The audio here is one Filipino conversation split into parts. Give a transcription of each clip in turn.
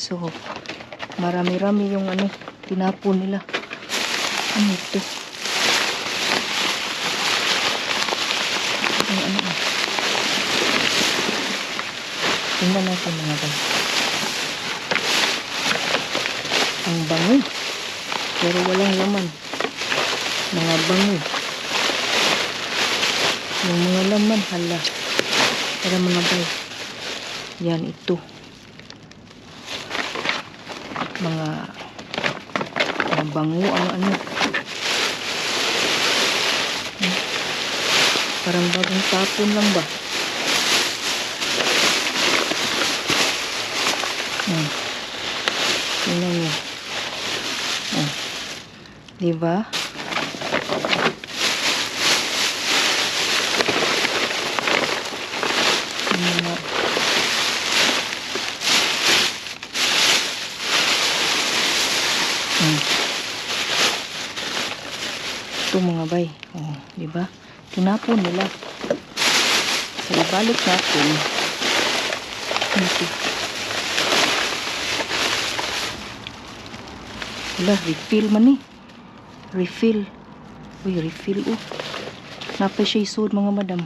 So, marami-rami yung ano, tinapon nila. Ano ito? Ano. Tingnan natin mga bay. Ang bango. Pero walang laman. Mga bango. Yung mga laman, hala. Pero mga bay. Yan, ito. Mga bango ang ano. Parang bagong tapon lang ba? Tingnan nyo. Diba? Ito mga bay. Diba? Tinapon nila. So, ibalik natin. Ito. Wala, refill man eh. Refill. Uy, refill Napay siya isod mga madam.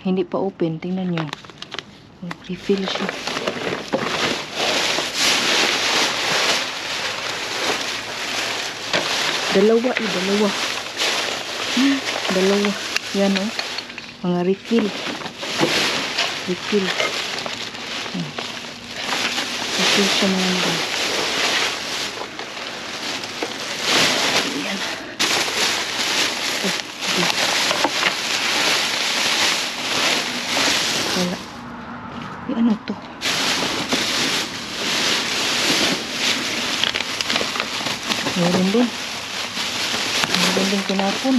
Hindi pa open. Tingnan nyo. Refill siya. Dalawa. Dalawa. Yan mga refill. Refill siya mga madam. Wala. Ano to? Meron din tinapon.